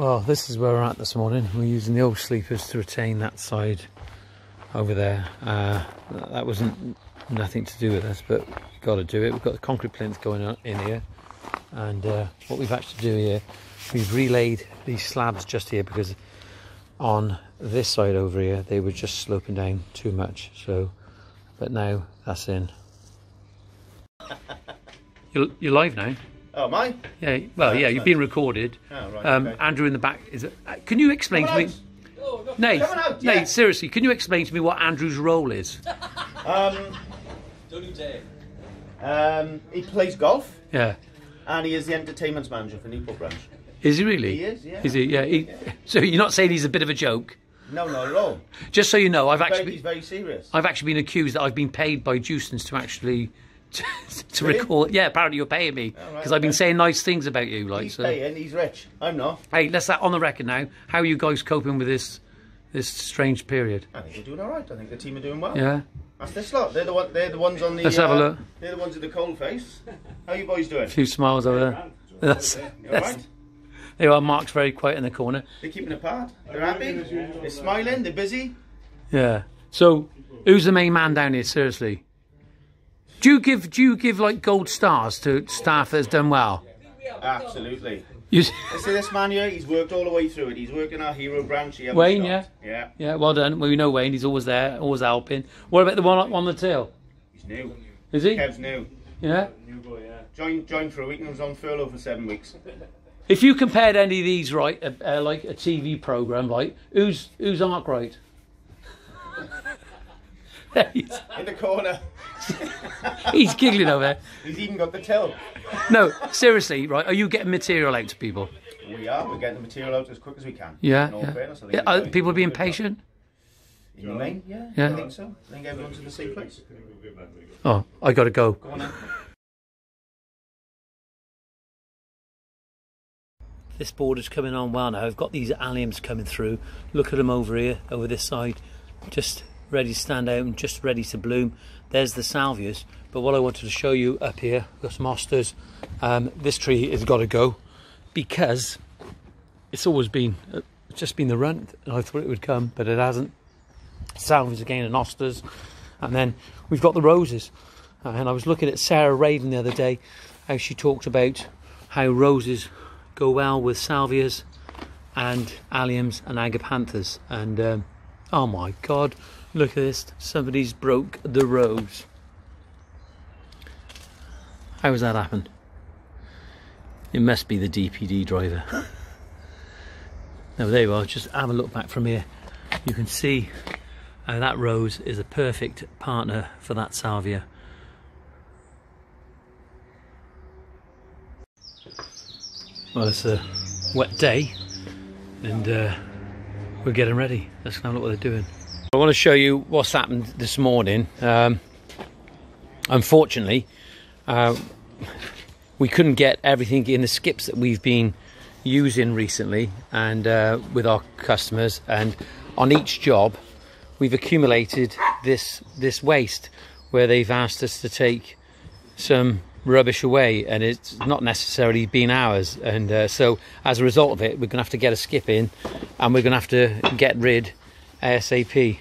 Well, this is where we're at this morning. We're using the old sleepers to retain that side over there. That wasn't nothing to do with us, but we've got to do it. We've got the concrete plinth going on in here, and what we've had to do here, we've relayed these slabs just here because on this side over here they were just sloping down too much. So, but now that's in. You're live now. Oh, mine? Yeah, well, yeah, you've been recorded. Oh, right, okay. Andrew in the back is. Can you explain to me, Nate? Seriously, can you explain to me what Andrew's role is? Don't you dare. He plays golf. Yeah. And he is the entertainment manager for Newport branch. Is he really? He is, yeah. Is he? Yeah. So you're not saying he's a bit of a joke? No, not at all. Just so you know, He's very serious. I've actually been accused that I've been paid by Juicens to actually to Really? record. Yeah, apparently you're paying me because I've been saying nice things about you. Like, He's paying. He's rich. I'm not. Hey, let's that on the record now. How are you guys coping with this strange period? I think we're doing all right. I think the team are doing well. Yeah. That's this lot. They're the ones on the. Let's have a look. They're the ones with the cold face. How are you boys doing? A few smiles over there. That's, You all right? there you are. Mark's very quiet in the corner. They're keeping it apart. They're happy. They're smiling. They're busy. Yeah. So, who's the main man down here? Seriously. Do you give like gold stars to staff that's done well? Absolutely. You See this man here? He's worked all the way through it. He's working our hero branch. He hasn't Wayne, stopped. yeah? Yeah, well done. Well, you know Wayne, he's always there, always helping. What about the one on the tail? He's new. Is he? Kev's new. Yeah? New boy, yeah. Joined for a week and was on furlough for 7 weeks. If you compared any of these, right, like a TV programme, right, who's Arkwright? In the corner. He's giggling over there. He's even got the till. No, seriously, right, are you getting material out to people? We are. We're getting the material out as quick as we can. Yeah, In all yeah. fairness, I think Yeah, we're are doing people a being good job. patient? In the main, yeah, Yeah. I think so. I think everyone's in the same place. Oh, I got to go. Go on then. This border's coming on well now. I've got these alliums coming through. Look at them over here, over this side. Just ready to stand out and just ready to bloom. There's the salvias. But what I wanted to show you up here, got some asters. This tree has got to go because it's always been, it's just been the run. I thought it would come, but it hasn't. Salvias again and asters. And then we've got the roses. And I was looking at Sarah Raven the other day, how she talked about how roses go well with salvias and alliums and agapanthus. And oh my God, look at this. Somebody's broke the rose. How has that happened? It must be the DPD driver. Now there you are, just have a look back from here. You can see how that rose is a perfect partner for that salvia. Well, it's a wet day and we're getting ready. Let's have a look what they're doing. I want to show you what's happened this morning. Unfortunately, we couldn't get everything in the skips that we've been using recently and with our customers, and on each job we've accumulated this waste where they've asked us to take some rubbish away, and it's not necessarily been ours, and so as a result of it we're gonna have to get a skip in and we're gonna have to get rid ASAP.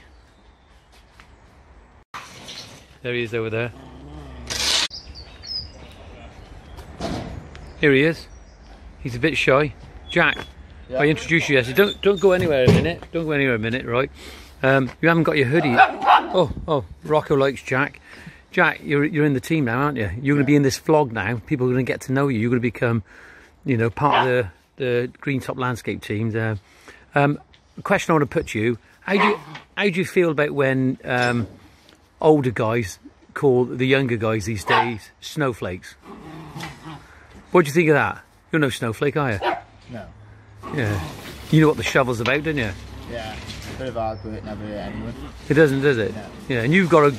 There he is over there. Here he is. He's a bit shy. Jack, Yeah. I introduce you yesterday. Don't go anywhere a minute. Don't go anywhere a minute, right? You haven't got your hoodie. Oh, Rocco likes Jack. Jack, you're in the team now, aren't you? You're going to be in this vlog now. People are going to get to know you. You're going to become, you know, part of the Greentop landscape team. The question I want to put to you: how do you feel about when older guys call the younger guys these days snowflakes? What do you think of that? You're no snowflake, are you? No. Yeah. You know what the shovel's about, don't you? Yeah. A bit of hard work, never hurt anyone. It doesn't, does it? No. Yeah. And you've got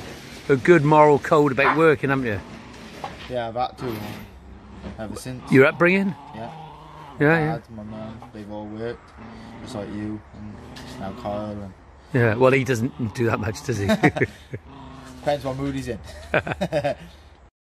a good moral code about working, haven't you? Yeah, I've had to ever since. Your upbringing? Yeah. Yeah, My yeah. dad, my mum, they've all worked, just like you, and now Kyle. And Yeah. Well, he doesn't do that much, does he? depends what mood he's in.